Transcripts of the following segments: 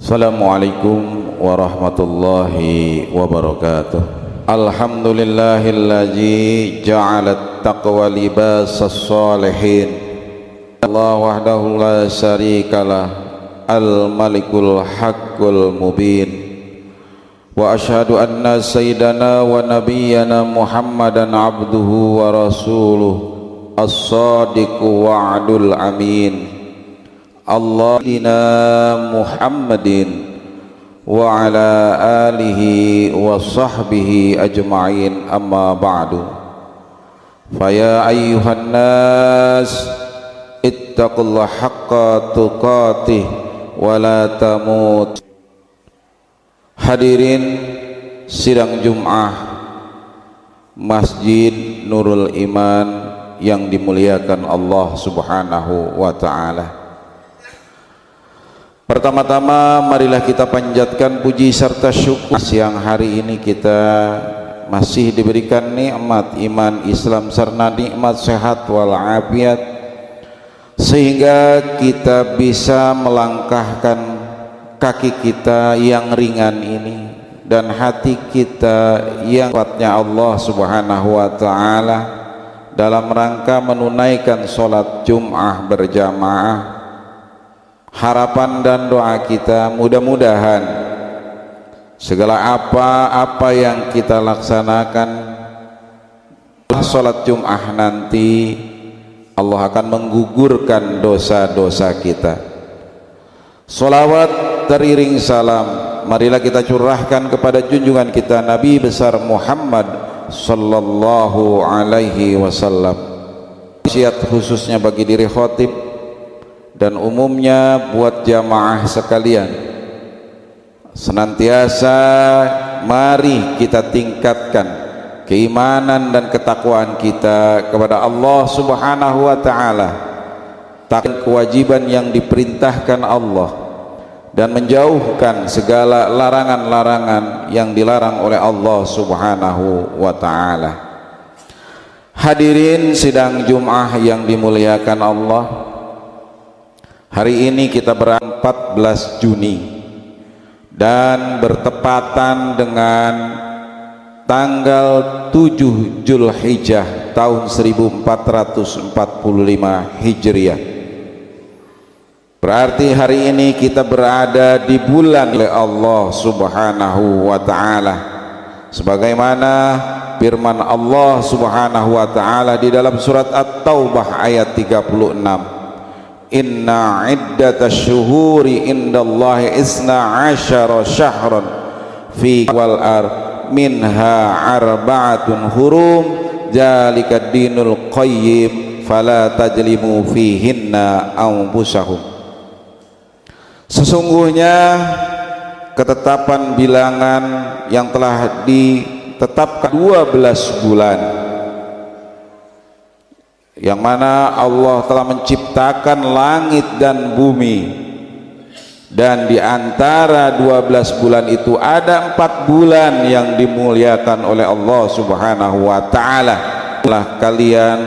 Assalamualaikum warahmatullahi wabarakatuh. Alhamdulillahilladzi ja'alat taqwa libasas shalihin. Allah wahdahu la syarikalah, al-malikul haqqul mubin. Wa asyhadu anna sayyidana wa nabiyyana Muhammadan abduhu wa rasuluh, as-sadiqu wa'dul amin. Allahina Muhammadin wa ala alihi wa sahbihi ajma'in, amma ba'du. Faya ayyuhan nas ittaqullaha haqqa tuqatih wa la tamut. Hadirin sidang Jum'ah Masjid Nurul Iman yang dimuliakan Allah Subhanahu wa ta'ala. Pertama-tama marilah kita panjatkan puji serta syukur. Siang hari ini kita masih diberikan nikmat iman Islam serta nikmat sehat walafiat, sehingga kita bisa melangkahkan kaki kita yang ringan ini dan hati kita yang kuatnya Allah Subhanahu wa ta'ala dalam rangka menunaikan sholat Jum'ah berjamaah. Harapan dan doa kita mudah-mudahan segala apa yang kita laksanakan sholat Jum'ah nanti Allah akan menggugurkan dosa-dosa kita. Sholawat teriring salam marilah kita curahkan kepada junjungan kita Nabi besar Muhammad sallallahu alaihi wasallam. Wasiat khususnya bagi diri khatib dan umumnya buat jamaah sekalian, senantiasa mari kita tingkatkan keimanan dan ketakwaan kita kepada Allah Subhanahu wa ta'ala, takkan kewajiban yang diperintahkan Allah dan menjauhkan segala larangan-larangan yang dilarang oleh Allah Subhanahu wa ta'ala. Hadirin sidang Jum'ah yang dimuliakan Allah, hari ini kita berangkat 14 Juni dan bertepatan dengan tanggal 7 Zulhijjah tahun 1445 Hijriah. Berarti hari ini kita berada di bulan oleh Allah Subhanahu wa ta'ala, sebagaimana firman Allah Subhanahu wa ta'ala di dalam surat At-Taubah ayat 36, Inna iddatasy syuhuri indallahi isna asyara syahran fi wal minha arba'atun hurum dzalika dinul qayyim fala tajlimu fihinna anfusahum. Sesungguhnya ketetapan bilangan yang telah ditetapkan 12 bulan, yang mana Allah telah menciptakan langit dan bumi, dan di antara 12 bulan itu ada 4 bulan yang dimuliakan oleh Allah Subhanahu wa ta'ala. Telah kalian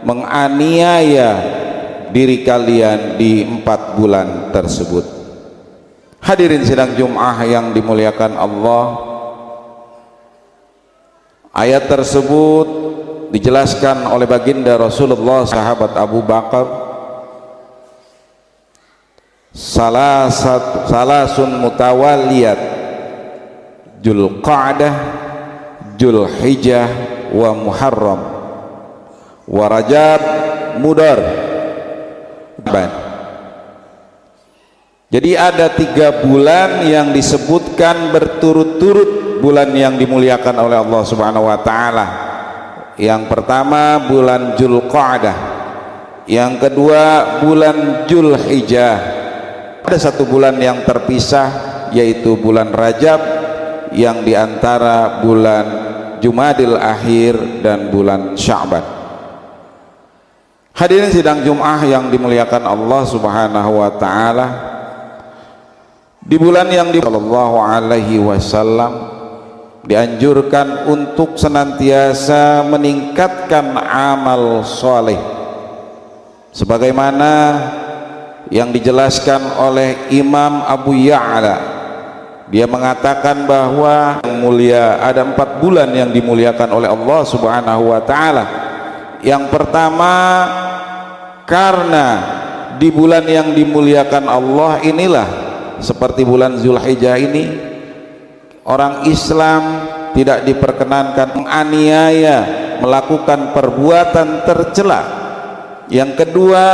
menganiaya diri kalian di 4 bulan tersebut. Hadirin sidang Jum'ah yang dimuliakan Allah, ayat tersebut dijelaskan oleh baginda Rasulullah sahabat Abu Bakar, salasun mutawaliyat, Dzulqa'dah, Dzulhijjah wa Muharram wa Rajab Mudar. Jadi ada 3 bulan yang disebutkan berturut-turut bulan yang dimuliakan oleh Allah Subhanahu wa ta'ala. Yang pertama bulan Dzulqa'dah, yang kedua bulan Dzulhijjah. Ada 1 bulan yang terpisah, yaitu bulan Rajab, yang diantara bulan Jumadil Akhir dan bulan Sya'ban. Hadirin sidang Jum'ah yang dimuliakan Allah Subhanahu wa ta'ala, di bulan yang sallallahu alaihi wasallam dianjurkan untuk senantiasa meningkatkan amal soleh, sebagaimana yang dijelaskan oleh Imam Abu Ya'la. Dia mengatakan bahwa yang mulia ada 4 bulan yang dimuliakan oleh Allah Subhanahu wa taala. Yang pertama, karena di bulan yang dimuliakan Allah inilah, seperti bulan Zulhijjah ini, orang Islam tidak diperkenankan menganiaya, melakukan perbuatan tercela. Yang kedua,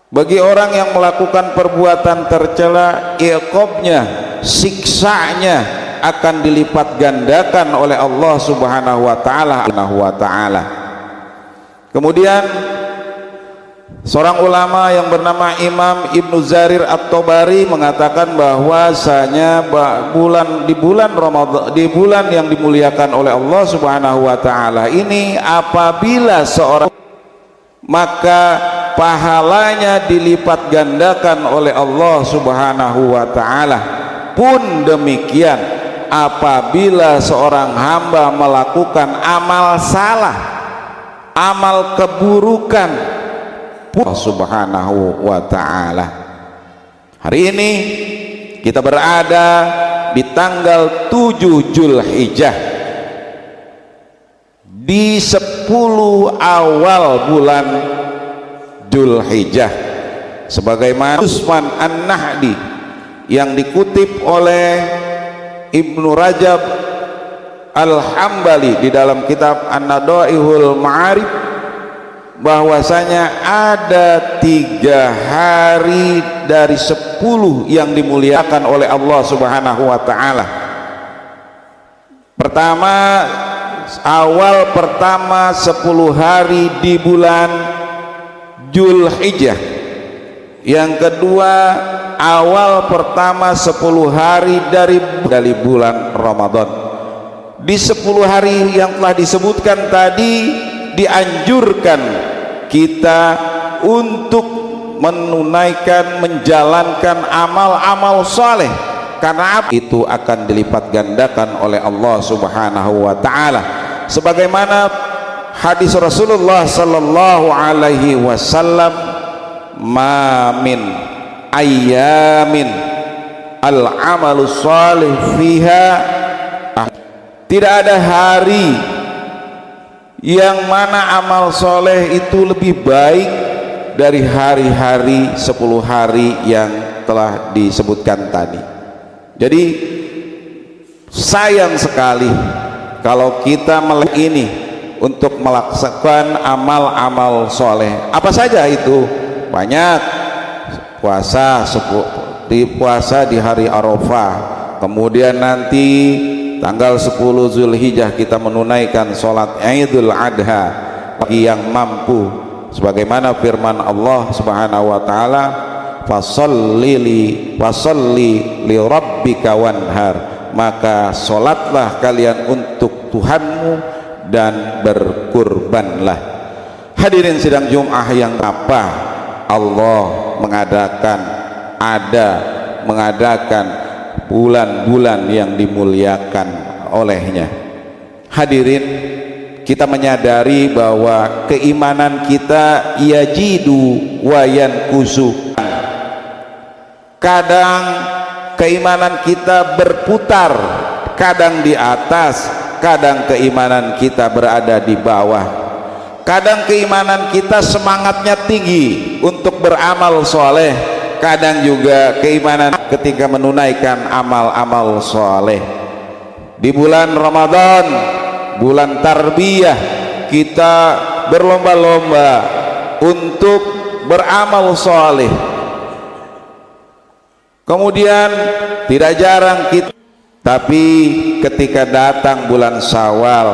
bagi orang yang melakukan perbuatan tercela, iqabnya, siksanya akan dilipat gandakan oleh Allah Subhanahu wa taala. Kemudian seorang ulama yang bernama Imam Ibnu Jarir At-Tabari mengatakan bahwasanya di bulan Ramadan, di bulan yang dimuliakan oleh Allah Subhanahu wa taala ini, apabila seorang, maka pahalanya dilipat gandakan oleh Allah Subhanahu wa taala. Pun demikian apabila seorang hamba melakukan amal salah, amal keburukan, Allah Subhanahu wa taala. Hari ini kita berada di tanggal 7 Zulhijjah, di 10 awal bulan Zulhijjah, sebagaimana Utsman An-Nahdi yang dikutip oleh Ibnu Rajab Al-Hambali di dalam kitab An-Nadaihul Ma'arif, bahwasanya ada 3 hari dari 10 yang dimuliakan oleh Allah Subhanahu wa taala. Pertama, awal pertama 10 hari di bulan Zulhijjah. Yang kedua, awal pertama 10 hari dari bulan Ramadan. Di 10 hari yang telah disebutkan tadi, dianjurkan kita untuk menunaikan, menjalankan amal-amal saleh, karena itu akan dilipat gandakan oleh Allah Subhanahu wa taala. Sebagaimana hadis Rasulullah sallallahu alaihi wasallam, ma min ayyamin al-amalu salih fiha, tidak ada hari yang mana amal soleh itu lebih baik dari hari-hari 10 hari yang telah disebutkan tadi. Jadi sayang sekali kalau kita melihat ini untuk melaksanakan amal-amal soleh. Apa saja itu? Banyak. Puasa di hari Arafah, kemudian nanti tanggal 10 Zulhijjah kita menunaikan sholat Idul Adha bagi yang mampu, sebagaimana firman Allah Subhanahu wa taala, fasalli li rabbika wanhar, maka sholatlah kalian untuk Tuhanmu dan berkurbanlah. Hadirin sidang Jum'ah yang apa Allah mengadakan bulan-bulan yang dimuliakan olehnya. Hadirin, kita menyadari bahwa keimanan kita yajidu wa yanqusu. Kadang keimanan kita berputar, kadang di atas, kadang keimanan kita berada di bawah. Kadang keimanan kita semangatnya tinggi untuk beramal soleh, kadang juga keimanan ketika menunaikan amal-amal soleh. Di bulan Ramadan, bulan tarbiyah, kita berlomba-lomba untuk beramal soleh. Kemudian tidak jarang kita, tapi ketika datang bulan Syawal,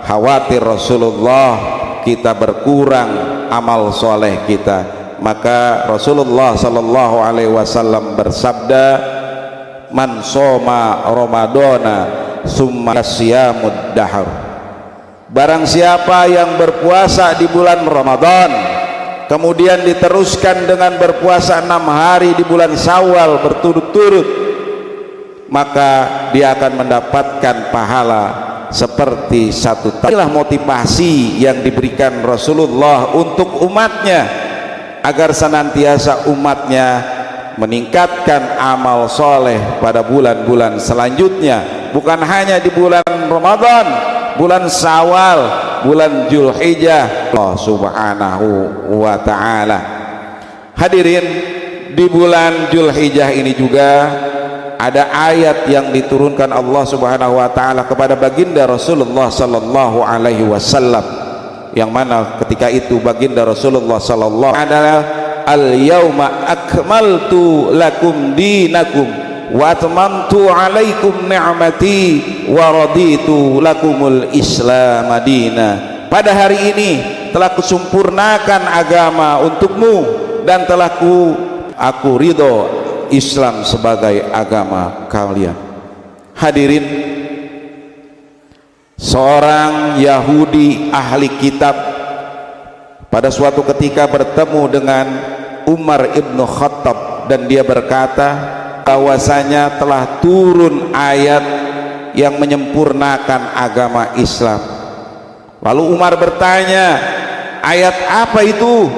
khawatir Rasulullah kita berkurang amal soleh kita. Maka Rasulullah sallallahu alaihi wasallam bersabda, man soma Ramadana summa siyamud dahr, barang siapa yang berpuasa di bulan Ramadan kemudian diteruskan dengan berpuasa 6 hari di bulan Syawal berturut-turut, maka dia akan mendapatkan pahala seperti 1 tahun. Inilah motivasi yang diberikan Rasulullah untuk umatnya agar senantiasa umatnya meningkatkan amal soleh pada bulan-bulan selanjutnya, bukan hanya di bulan Ramadan, bulan Syawal, bulan Dzulhijjah. Allah Subhanahu wa ta'ala. Hadirin, di bulan Dzulhijjah ini juga ada ayat yang diturunkan Allah Subhanahu wa ta'ala kepada baginda Rasulullah sallallahu alaihi wasallam, yang mana ketika itu baginda Rasulullah sallallahu adalah al-yauma akmaltu lakum dinakum wa atmamtu alaikum ni'mati wa raditu lakumul islam madina. Pada hari ini telah kusempurnakan agama untukmu dan telah aku ridho Islam sebagai agama kalian. Hadirin, seorang Yahudi ahli kitab pada suatu ketika bertemu dengan Umar ibn Khattab, dan dia berkata bahwasanya telah turun ayat yang menyempurnakan agama Islam. Lalu Umar bertanya, ayat apa itu?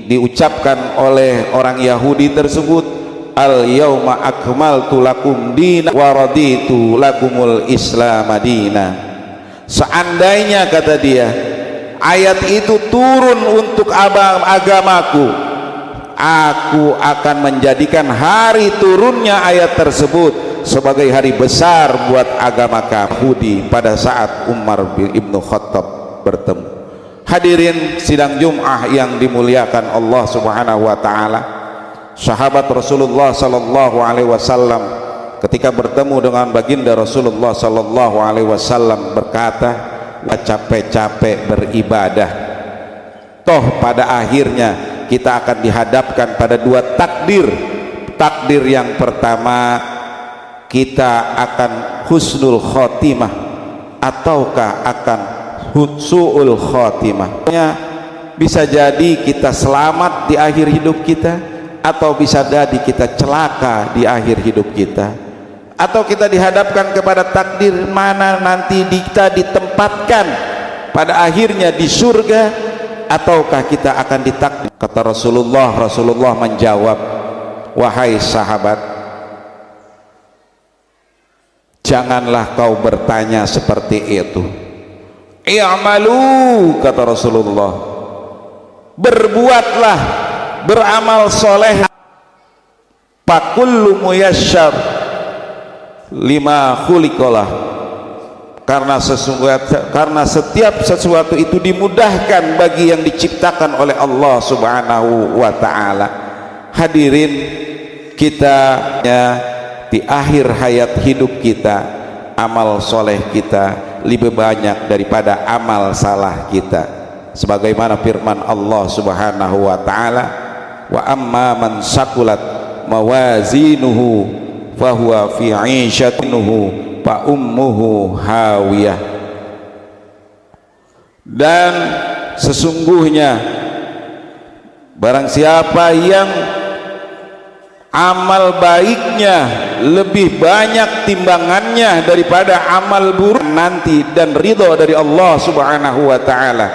Diucapkan oleh orang Yahudi tersebut, al-yauma akmaltu lakum dinakum wa raditu lakumul islam madina. Seandainya, kata dia, ayat itu turun untuk agamaku, aku akan menjadikan hari turunnya ayat tersebut sebagai hari besar buat agama Yahudi pada saat Umar ibn Khattab bertemu. Hadirin sidang Jum'ah yang dimuliakan Allah Subhanahu wa ta'ala, sahabat Rasulullah sallallahu alaihi wasallam ketika bertemu dengan baginda Rasulullah sallallahu alaihi wasallam berkata, capek-capek beribadah, toh pada akhirnya kita akan dihadapkan pada dua takdir. Takdir yang pertama, kita akan husnul khotimah ataukah akan su'ul khotimah. Bisa jadi kita selamat di akhir hidup kita, atau bisa jadi kita celaka di akhir hidup kita, atau kita dihadapkan kepada takdir mana nanti kita ditempatkan pada akhirnya di surga, ataukah kita akan ditakdir. Kata Rasulullah menjawab, wahai sahabat, janganlah kau bertanya seperti itu. I'malu, kata Rasulullah, berbuatlah, beramal soleh, fakullu muyassar lima khuliqalah, karena setiap sesuatu itu dimudahkan bagi yang diciptakan oleh Allah Subhanahu wa ta'ala. Hadirin, kita di akhir hayat hidup kita, amal soleh kita lebih banyak daripada amal salah kita, sebagaimana firman Allah Subhanahu wa ta'ala, wa amma man sakulat mawazinuhu fahuwa fi 'ishatihi fa ummuhu hawiyah. Dan sesungguhnya barang siapa yang amal baiknya lebih banyak timbangannya daripada amal buruk nanti, dan ridho dari Allah Subhanahu wa ta'ala.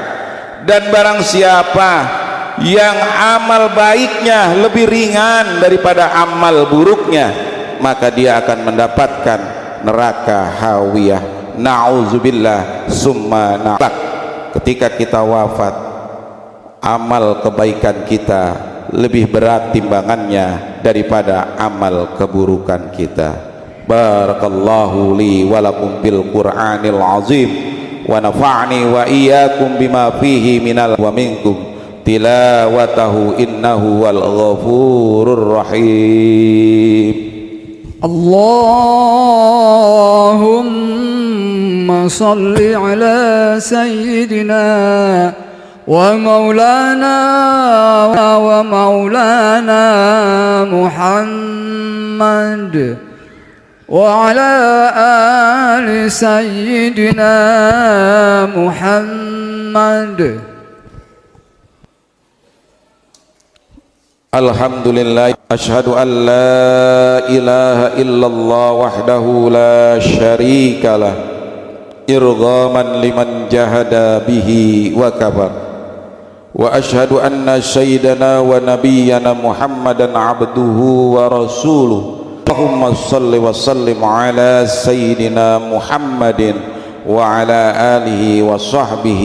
Dan barang siapa yang amal baiknya lebih ringan daripada amal buruknya, maka dia akan mendapatkan neraka hawiyah. Na'udzubillah summa na'udzubillah. Ketika kita wafat, amal kebaikan kita lebih berat timbangannya daripada amal keburukan kita. Barakallahu li wa lakum bil Qur'anil azim wa nafa'ni wa iyyakum bima fihi minal wa minkum tilawatahu innahu wal ghafurur rahim. Allahumma salli ala sayyidina ومولانا محمد وعلى آل سيدنا محمد. Alhamdulillah, asyhadu an la ilaha illallah wahdahu la syarikalah irghaman liman jahada bihi wa kafar, وأشهد أن سيدنا ونبينا محمدا عبده ورسوله اللهم صل وسلم على سيدنا محمد وعلى آله وصحبه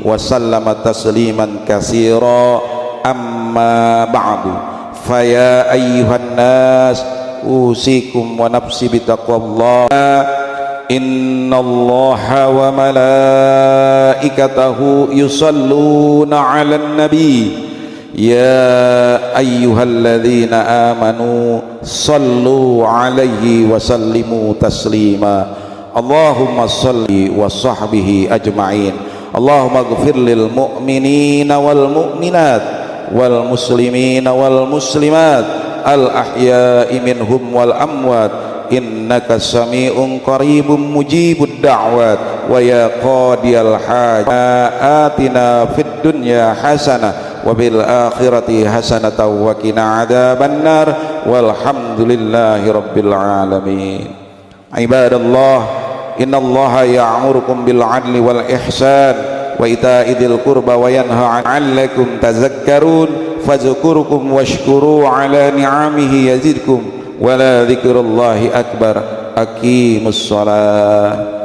وسلم تسليما كثيرا أما بعد فيا أيها الناس أوصيكم ونفسي بتقوى الله إن الله وملائكته يصلون على النبي يا أيها الذين آمنوا صلوا عليه وسلموا تسليما اللهم صل وصحبه أجمعين اللهم اغفر للمؤمنين والمؤمنات والمسلمين والمسلمات الأحياء منهم والأموات إنك سميع قريب مجيب الدعوات ويا قاضي الحاج آتنا في الدنيا حسنة وفي الآخرة حسنة وقنا عذاب النار والحمد لله رب العالمين عباد الله إن الله يأمركم بالعدل والإحسان وإيتاء ذي القربى وينهى عن لعلكم تذكرون فاذكركم واشكروا على نعمه يزدكم ولا ذكر الله أكبر أقيموا الصلاة